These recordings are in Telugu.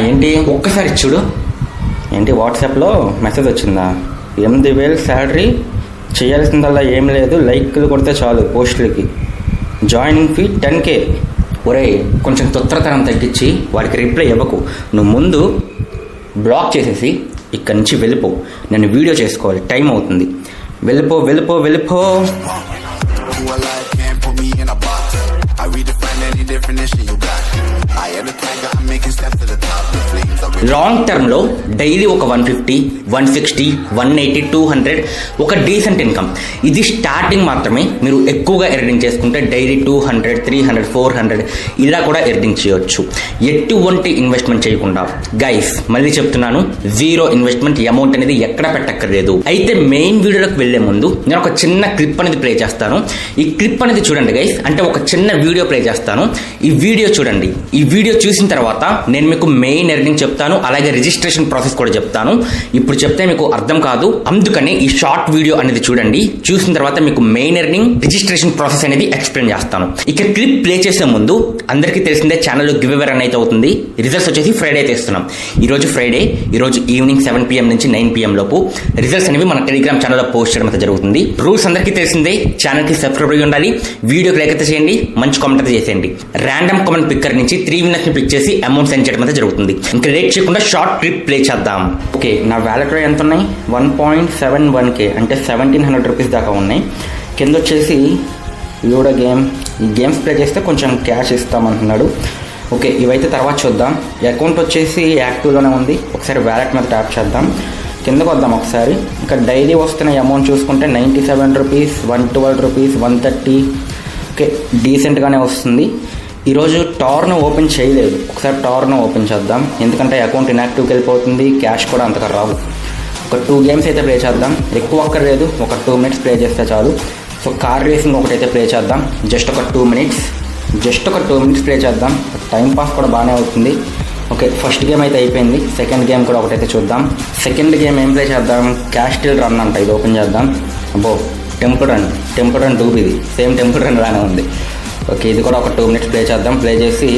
ఏంటి ఒక్కసారి చూడు. ఏంటి వాట్సాప్లో మెసేజ్ వచ్చిందా? 8,000 శాలరీ, చేయాల్సిందల్లా ఏం లేదు, లైక్లు కొడితే చాలు పోస్టులకి, జాయినింగ్ ఫీ 10K. ఒరే కొంచెం తొత్తరతనం తగ్గించి వాడికి రిప్లై ఇవ్వకు. నువ్వు ముందు బ్లాక్ చేసేసి ఇక్కడి నుంచి వెళ్ళిపో. నేను వీడియో చేసుకోవాలి, టైం అవుతుంది. వెళ్ళిపో వెళ్ళిపో వెళ్ళిపో. లాంగ్ టర్మ్లో డైలీ ఒక 150, 160, 180, 200 ఒక డీసెంట్ ఇన్కమ్. ఇది స్టార్టింగ్ మాత్రమే. మీరు ఎక్కువగా ఎర్నింగ్ చేసుకుంటే డైలీ 200, 300, 400 ఇలా కూడా ఎర్నింగ్ చేయొచ్చు, ఎటువంటి ఇన్వెస్ట్మెంట్ చేయకుండా. గైస్ మళ్ళీ చెప్తున్నాను, జీరో ఇన్వెస్ట్మెంట్, అమౌంట్ అనేది ఎక్కడ పెట్టక్కర్లేదు. అయితే మెయిన్ వీడియోలోకి వెళ్లే ముందు నేను ఒక చిన్న క్లిప్ అనేది ప్లే చేస్తాను. ఈ క్లిప్ అనేది చూడండి గైస్, అంటే ఒక చిన్న వీడియో ప్లే చేస్తాను. ఈ వీడియో చూడండి. ఈ వీడియో చూసిన తర్వాత నేను మీకు మెయిన్ ఎర్నింగ్ చెప్తాను, అలాగే రిజిస్ట్రేషన్ ప్రాసెస్ కూడా చెప్తాను. ఇప్పుడు చెప్తే మీకు అర్థం కాదు, అందుకని ఈ షార్ట్ వీడియో అనేది చూడండి. చూసిన తర్వాత మీకు మెయిన్ ఎర్నింగ్, రిజిస్ట్రేషన్ ప్రాసెస్ అనేది ఎక్స్ప్లెయిన్ చేస్తాను. ఇక క్లిప్ ప్లే చేసే ముందు అందరికీ తెలిసిందే ఛానల్లో గివ్ అవే రన్ అయితే అవుతుంది. రిజల్ట్స్ వచ్చేసి ఫ్రైడే అయితే ఇస్తున్నాం. ఈరోజు ఫ్రైడే, ఈరోజు ఈవినింగ్ 7 PM నుంచి 9 PM లోపు రిజల్ట్స్ అనేవి మన టెలిగ్రామ్ ఛానల్లో పోస్ట్ చేయడం అయితే జరుగుతుంది. రూల్స్ అందరికీ తెలిసిందే, ఛానల్కి సబ్స్క్రైబ్ అయ్యి ఉండాలి, వీడియోకి లైక్ అయితే చేయండి, మంచి కామెంట్ అయితే చేసేయండి. ర్యాండమ్ కామెంట్ పిక్కర్ నుంచి 3 winners ని పిక్ చేసి అమౌంట్ సెండ్ చేయడం అయితే జరుగుతుంది. ఇంకా లేట్ చేయకుండా షార్ట్ క్లిప్ ప్లే చేద్దాం. ఓకే, నా వ్యాలెట్ ఎంత ఉన్నాయి? 1.71K, అంటే 1700 రూపీస్ దాకా ఉన్నాయి. కింద వచ్చేసి లూడో గేమ్, ఈ గేమ్స్ ప్లే చేస్తే కొంచెం క్యాష్ ఇస్తామంటున్నాడు. ఓకే, ఇవైతే తర్వాత చూద్దాం. అకౌంట్ వచ్చేసి యాక్టివ్లోనే ఉంది. ఒకసారి వ్యాలెట్ మీద ట్యాప్ చేద్దాం. కిందకు వద్దాం ఒకసారి. ఇంకా డైలీ వస్తున్న అమౌంట్ చూసుకుంటే 97 రూపీస్, 112 రూపీస్, 130. ఓకే, డీసెంట్గానే వస్తుంది. ఈరోజు టార్ను ఓపెన్ చేయలేదు. ఒకసారి టార్ను ఓపెన్ చేద్దాం, ఎందుకంటే అకౌంట్ ఇన్యాక్టివ్కి వెళ్ళిపోతుంది, క్యాష్ కూడా అంతగా రావు. ఒక 2 గేమ్స్ అయితే ప్లే చేద్దాం, ఎక్కువ అక్కర్లేదు, ఒక 2 minutes ప్లే చేస్తే చాలు. సో కార్ రేసింగ్ ఒకటైతే ప్లే చేద్దాం, జస్ట్ ఒక 2 minutes ప్లే చేద్దాం. టైం పాస్ కూడా బాగానే అవుతుంది. ఓకే, ఫస్ట్ గేమ్ అయితే అయిపోయింది. సెకండ్ గేమ్ కూడా ఒకటైతే చూద్దాం. సెకండ్ గేమ్ ఏం ప్లే చేద్దాం? క్యాస్టిల్ రన్ అంట, ఇది ఓపెన్ చేద్దాం. అబ్బో, టెంపుల్ రన్ డూబ్, ఇది సేమ్ టెంపుల్ రన్ లానే ఉంది. ఓకే, ఇది కూడా ఒక 2 minutes ప్లే చేద్దాం. ప్లే చేసి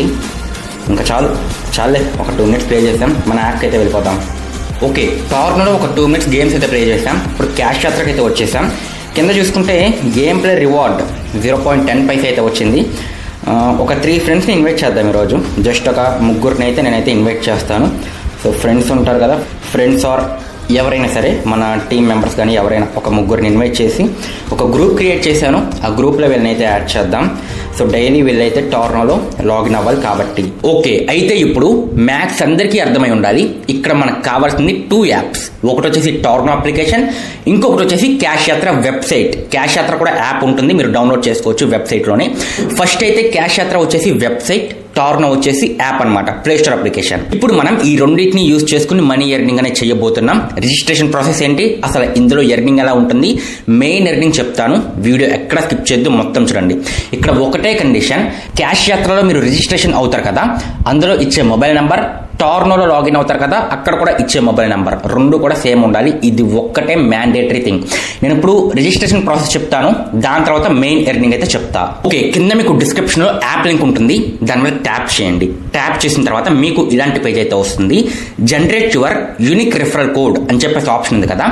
ఇంకా చాలే, ఒక 2 minutes ప్లే చేసాం, మన యాప్కి అయితే వెళ్ళిపోతాం. ఓకే, టార్నోలో ఒక 2 minutes గేమ్స్ అయితే ప్లే చేసాం. ఇప్పుడు క్యాష్ యాత్రకి అయితే వచ్చేసాం. కింద చూసుకుంటే గేమ్ ప్లే రివార్డ్ 0.10 పైసా అయితే వచ్చింది. ఒక 3 ఫ్రెండ్స్ని ఇన్వైట్ చేద్దాం ఈరోజు. జస్ట్ ఒక 3 అయితే నేనైతే ఇన్వైట్ చేస్తాను. సో ఫ్రెండ్స్ ఉంటారు కదా, ఫ్రెండ్స్ ఆర్ ఎవరైనా సరే, మన టీం మెంబర్స్ కానీ ఎవరైనా ఒక 3 ఇన్వైట్ చేసి ఒక గ్రూప్ క్రియేట్ చేశాను. ఆ గ్రూప్లో వీళ్ళనైతే యాడ్ చేద్దాం. సో డైలీ వీళ్ళైతే టార్నోలో లాగిన్ అవ్వాలి కాబట్టి. ఓకే, అయితే ఇప్పుడు మ్యాథ్స్ అందరికీ అర్థమై ఉండాలి. ఇక్కడ మనకు కావాల్సింది 2 యాప్స్. ఒకటి వచ్చేసి టార్నో అప్లికేషన్, ఇంకొకటి వచ్చేసి క్యాష్ యాత్ర వెబ్సైట్. క్యాష్ యాత్ర కూడా యాప్ ఉంటుంది, మీరు డౌన్లోడ్ చేసుకోవచ్చు వెబ్సైట్లోనే. ఫస్ట్ అయితే క్యాష్ యాత్ర వచ్చేసి వెబ్సైట్, టార్నో వచ్చేసి యాప్ అనమాట, ప్లే స్టోర్ అప్లికేషన్. ఇప్పుడు మనం ఈ రెండింటిని యూజ్ చేసుకుని మనీ ఎర్నింగ్ అనేది చేయబోతున్నాం. రిజిస్ట్రేషన్ ప్రాసెస్ ఏంటి, అసలు ఇందులో ఎర్నింగ్ ఎలా ఉంటుంది, మెయిన్ ఎర్నింగ్ చెప్తాను. వీడియో ఎక్కడ స్కిప్ చేయొద్దు, మొత్తం చూడండి. ఇక్కడ ఒకటే కండిషన్, క్యాష్ యాత్రలో మీరు రిజిస్ట్రేషన్ అవుతారు కదా, అందులో ఇచ్చే మొబైల్ నంబర్, టార్నోలో లాగిన్ అవుతారు కదా అక్కడ కూడా ఇచ్చే మొబైల్ నెంబర్ 2 కూడా సేమ్ ఉండాలి. ఇది ఒక్కటే మ్యాండేటరీ థింగ్. నేను ఇప్పుడు రిజిస్ట్రేషన్ ప్రాసెస్ చెప్తాను, దాని తర్వాత మెయిన్ ఎర్నింగ్ అయితే చెప్తా. ఓకే, కింద మీకు డిస్క్రిప్షన్ లో యాప్ లింక్ ఉంటుంది, దాని మీద ట్యాప్ చేయండి. ట్యాప్ చేసిన తర్వాత మీకు ఇలాంటి పేజ్ అయితే వస్తుంది. Generate your unique referral code అని చెప్పేసి ఆప్షన్ ఉంది కదా,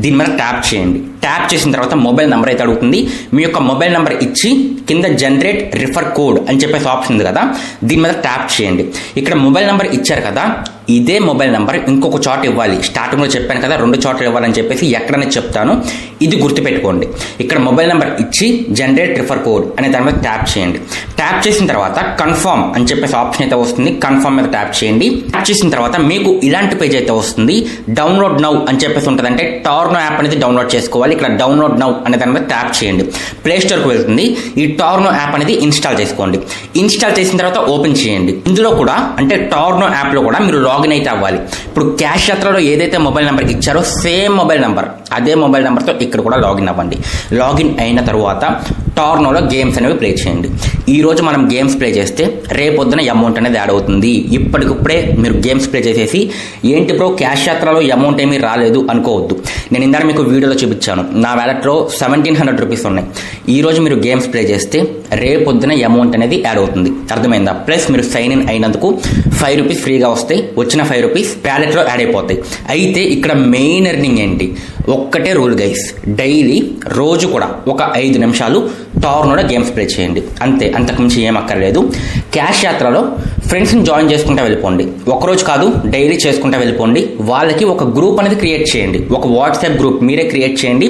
దీని మీద ట్యాప్ చేయండి. ట్యాప్ చేసిన తర్వాత మొబైల్ నెంబర్ అయితే అడుగుతుంది. మీ యొక్క మొబైల్ నెంబర్ ఇచ్చి కింద జనరేట్ రిఫర్ కోడ్ అని చెప్పేసి ఆప్షన్ ఉంది కదా, దీని మీద ట్యాప్ చేయండి. ఇక్కడ మొబైల్ నెంబర్ ఇచ్చారు కదా, ఇదే మొబైల్ నెంబర్ ఇంకొక చోట ఇవ్వాలి. స్టార్టింగ్లో చెప్పాను కదా 2 చోట్ల ఇవ్వాలని చెప్పేసి, ఎక్కడనే చెప్తాను, ఇది గుర్తుపెట్టుకోండి. ఇక్కడ మొబైల్ నెంబర్ ఇచ్చి జనరేట్ రిఫర్ కోడ్ అనే దాని మీద ట్యాప్ చేయండి. ట్యాప్ చేసిన తర్వాత కన్ఫర్మ్ అని చెప్పేసి ఆప్షన్ అయితే వస్తుంది, కన్ఫర్మ్ మీద ట్యాప్ చేయండి. ట్యాప్ చేసిన తర్వాత మీకు ఇలాంటి పేజ్ అయితే వస్తుంది. డౌన్లోడ్ నౌ అని చెప్పేసి ఉంటుంది, అంటే టార్నో యాప్ అనేది డౌన్లోడ్ చేసుకోవాలి. ఇక్కడ డౌన్లోడ్ నౌ అనే దాని మీద ట్యాప్ చేయండి. ప్లే స్టోర్కి వెళ్తుంది. ఈ టార్నో యాప్ అనేది ఇన్స్టాల్ చేసుకోండి. ఇన్స్టాల్ చేసిన తర్వాత ఓపెన్ చేయండి. ఇందులో కూడా అంటే టార్నో యాప్లో కూడా మీరు లాగిన్ అయితే అవ్వాలి. ఇప్పుడు క్యాష్ యాత్రలో ఏదైతే మొబైల్ నెంబర్ ఇచ్చారో సేమ్ మొబైల్ నెంబర్, అదే మొబైల్ నెంబర్తో ఇక్కడ కూడా లాగిన్ అవ్వండి. లాగిన్ అయిన తర్వాత టోర్నోలో గేమ్స్ అనేవి ప్లే చేయండి. ఈరోజు మనం గేమ్స్ ప్లే చేస్తే రేపొద్దున అమౌంట్ అనేది యాడ్ అవుతుంది. ఇప్పటికిప్పుడే మీరు గేమ్స్ ప్లే చేసేసి ఏంటి బ్రో క్యాష్ యాత్రలో అమౌంట్ ఏమీ రాలేదు అనుకోవద్దు. నేను ఇందాక మీకు వీడియోలో చూపించాను, నా వ్యాలెట్లో 1700 రూపీస్ ఉన్నాయి. ఈరోజు మీరు గేమ్స్ ప్లే చేస్తే రేపొద్దున అమౌంట్ అనేది యాడ్ అవుతుంది. అర్థమైందా? ప్లస్ మీరు సైన్ ఇన్ అయినందుకు 5 రూపీస్ ఫ్రీగా వస్తాయి. వచ్చిన 5 రూపీస్ వ్యాలెట్లో యాడ్ అయిపోతాయి. అయితే ఇక్కడ మెయిన్ ఎర్నింగ్ ఏంటి? ఒక్కటే రూల్ గైస్, డైలీ రోజు కూడా ఒక 5 నిమిషాలు టోర్నోలో గేమ్స్ ప్లే చేయండి. అంతే, అంతకుమించి ఏం అక్కర్లేదు. క్యాష్ యాత్రలో ఫ్రెండ్స్ని జాయిన్ చేసుకుంటూ వెళ్ళిపోండి. ఒకరోజు కాదు, డైలీ చేసుకుంటూ వెళ్ళిపోండి. వాళ్ళకి ఒక గ్రూప్ అనేది క్రియేట్ చేయండి. ఒక వాట్సాప్ గ్రూప్ మీరే క్రియేట్ చేయండి.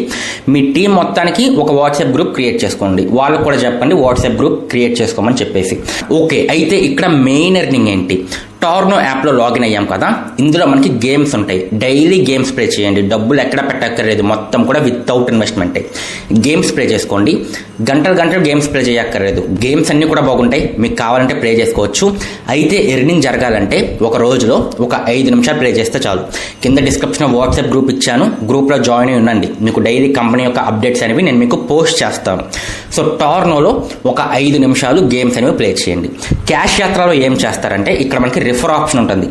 మీ టీం మొత్తానికి ఒక వాట్సాప్ గ్రూప్ క్రియేట్ చేసుకోండి. వాళ్ళకు కూడా చెప్పండి వాట్సాప్ గ్రూప్ క్రియేట్ చేసుకోమని చెప్పేసి. ఓకే, అయితే ఇక్కడ మెయిన్ ఎర్నింగ్ ఏంటి? టోర్నో యాప్లో లాగిన్ అయ్యాం కదా, ఇందులో మనకి గేమ్స్ ఉంటాయి. డైలీ గేమ్స్ ప్లే చేయండి. డబ్బులు ఎక్కడ పెట్టక్కర్లేదు, మొత్తం కూడా వితౌట్ ఇన్వెస్ట్మెంటే. గేమ్స్ ప్లే చేసుకోండి. గంటలు గేమ్స్ ప్లే చేయక్కర్లేదు. గేమ్స్ అన్నీ కూడా బాగుంటాయి, మీకు కావాలంటే ప్లే చేసుకోవచ్చు. అయితే ఎర్నింగ్ జరగాలంటే ఒక రోజులో ఒక 5 నిమిషాలు ప్లే చేస్తే చాలు. కింద డిస్క్రిప్షన్లో వాట్సాప్ గ్రూప్ ఇచ్చాను, గ్రూప్లో జాయిన్ అయి ఉండండి. మీకు డైలీ కంపెనీ యొక్క అప్డేట్స్ అనేవి నేను మీకు పోస్ట్ చేస్తాను. సో టోర్నోలో ఒక 5 నిమిషాలు గేమ్స్ అనేవి ప్లే చేయండి. క్యాష్ యాత్రలో ఏం చేస్తారంటే ఇక్కడ మనకి రిఫర్ ఆప్షన్ ఉంటుంది.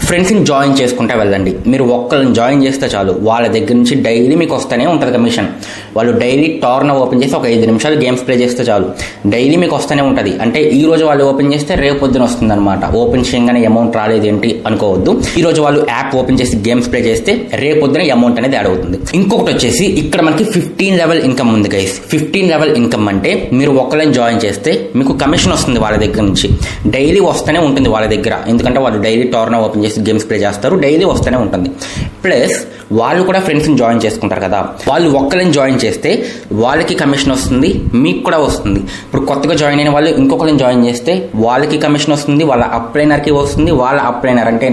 ఫ్రెండ్స్ని జాయిన్ చేసుకుంటూ వెళ్ళండి. మీరు ఒక్కరిని జాయిన్ చేస్తే చాలు, వాళ్ళ దగ్గర నుంచి డైలీ మీకు వస్తూనే ఉంటుంది కమిషన్. వాళ్ళు డైలీ టోర్నో ఓపెన్ చేసి ఒక 5 నిమిషాలు గేమ్స్ ప్లే చేస్తే చాలు, డైలీ మీకు వస్తూనే ఉంటుంది. అంటే ఈ రోజు వాళ్ళు ఓపెన్ చేస్తే రేపు పొద్దున వస్తుంది అనమాట. ఓపెన్ చేయగానే అమౌంట్ రాలేదేంటి అనుకోవద్దు. ఈ రోజు వాళ్ళు యాప్ ఓపెన్ చేసి గేమ్స్ ప్లే చేస్తే రేపు పొద్దున అమౌంట్ అనేది యాడ్ అవుతుంది. ఇంకొకటి వచ్చేసి ఇక్కడ మనకి 15 లెవెల్ ఇన్కమ్ ఉంది గైస్. 15 లెవెల్ ఇన్కమ్ అంటే మీరు ఒక్కరిని జాయిన్ చేస్తే మీకు కమిషన్ వస్తుంది వాళ్ళ దగ్గర నుంచి. డైలీ వస్తూనే ఉంటుంది వాళ్ళ దగ్గర, ఎందుకంటే వాళ్ళు డైలీ టోర్నో ఓపెన్ చేసి గేమ్స్ ప్లే చేస్తారు. డైలీ వస్తూనే ఉంటుంది. ప్లస్ వాళ్ళు కూడా ఫ్రెండ్స్ని జాయిన్ చేసుకుంటారు కదా, వాళ్ళు ఒక్కరిని జాయిన్ చేస్తే వాళ్ళకి కమిషన్ వస్తుంది, మీకు కూడా వస్తుంది. ఇప్పుడు కొత్తగా జాయిన్ అయిన వాళ్ళు ఇంకొకరిని జాయిన్ చేస్తే వాళ్ళకి కమిషన్ వస్తుంది, వాళ్ళ అప్లైనర్కి వస్తుంది, వాళ్ళ అప్లైనర్ అంటే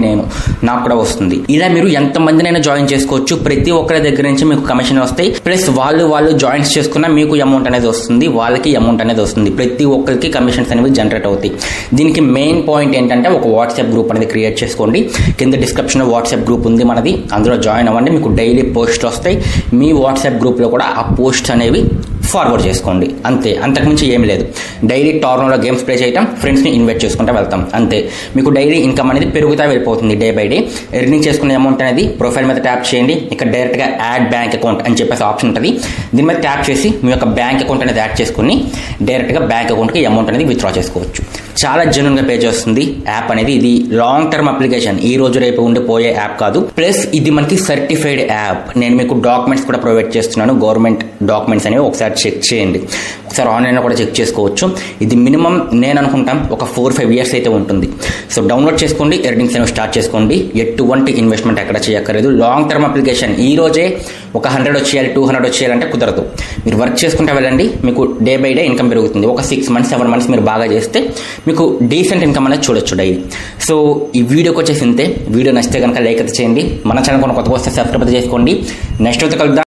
నాకు కూడా వస్తుంది. ఇలా మీరు ఎంతమందినైనా జాయిన్ చేసుకోవచ్చు. ప్రతి ఒక్కరి దగ్గర నుంచి మీకు కమిషన్ వస్తాయి. ప్లస్ వాళ్ళు జాయిన్స్ చేసుకున్నా మీకు అమౌంట్ అనేది వస్తుంది, వాళ్ళకి అమౌంట్ అనేది వస్తుంది. ప్రతి ఒక్కరికి కమిషన్స్ అనేవి జనరేట్ అవుతాయి. దీనికి మెయిన్ పాయింట్ ఏంటంటే ఒక వాట్సాప్ గ్రూప్ అనేది క్రియేట్ చేసుకోండి. కింద డిస్క్రిప్షన్లో వాట్సాప్ గ్రూప్ ఉంది మనది, అందులో జాయిన్ అవ్వండి. మీకు డైలీ పోస్ట్ వస్తాయి. మీ వాట్సాప్ గ్రూప్లో కూడా ఆ పోస్ట్ అనేవి ఫార్వర్డ్ చేసుకోండి. అంతే, అంతకుమించి ఏమి లేదు. డైలీ టోర్నోలో గేమ్స్ ప్లే చేయటం, ఫ్రెండ్స్ని ఇన్వైట్ చేసుకుంటూ వెళ్తాం. అంతే, మీకు డైలీ ఇన్కమ్ అనేది పెరుగుతూ వెళ్ళిపోతుంది. డే బై డే ఎర్నింగ్ చేసుకునే అమౌంట్ అనేది ప్రొఫైల్ మీద ట్యాప్ చేయండి. ఇక్కడ డైరెక్ట్గా యాడ్ బ్యాంక్ అకౌంట్ అని చెప్పేసి ఆప్షన్ ఉంటుంది. దీని మీద ట్యాప్ చేసి మీ యొక్క బ్యాంక్ అకౌంట్ అనేది యాడ్ చేసుకుని డైరెక్ట్గా బ్యాంక్ అకౌంట్కి అమౌంట్ అనేది విత్డ్రా చేసుకోవచ్చు. చాలా జెన్యూన్గా పే చేస్తుంది యాప్ అనేది. ఇది లాంగ్ టర్మ్ అప్లికేషన్, ఈ రోజు రేపు ఉండిపోయే యాప్ కాదు. ప్లస్ ఇది మనకి సర్టిఫైడ్ యాప్. నేను మీకు డాక్యుమెంట్స్ కూడా ప్రొవైడ్ చేస్తున్నాను. గవర్నమెంట్ డాక్యుమెంట్స్ అనేవి ఒకసారి చెక్ చేయండి. ఒకసారి ఆన్లైన్లో కూడా చెక్ చేసుకోవచ్చు. ఇది మినిమం నేను అనుకుంటాం ఒక 4-5 ఇయర్స్ అయితే ఉంటుంది. సో డౌన్లోడ్ చేసుకోండి, ఎర్నింగ్స్ అనేవి స్టార్ట్ చేసుకోండి. ఎటువంటి ఇన్వెస్ట్మెంట్ ఎక్కడ చేయక్కర్లేదు. Long term application. ఈ రోజే ఒక 100 వచ్చేయాలి, 200 వచ్చేయాలంటే కుదరదు. మీరు వర్క్ చేసుకుంటూ వెళ్ళండి, మీకు డే బై డే ఇన్కమ్ పెరుగుతుంది. ఒక 6 months 7 months మీరు బాగా చేస్తే మీకు డీసెంట్ ఇన్కమ్ అనేది చూడొచ్చు డైలీ. సో ఈ వీడియోకి వచ్చేసి ఇంతే. వీడియో నచ్చితే కనుక లైక్ అయితే చేయండి. మన ఛానల్ కొత్త వస్తే సబ్స్క్రైబ్ చేసుకోండి. నెక్స్ట్ అయితే కలుద్దాం.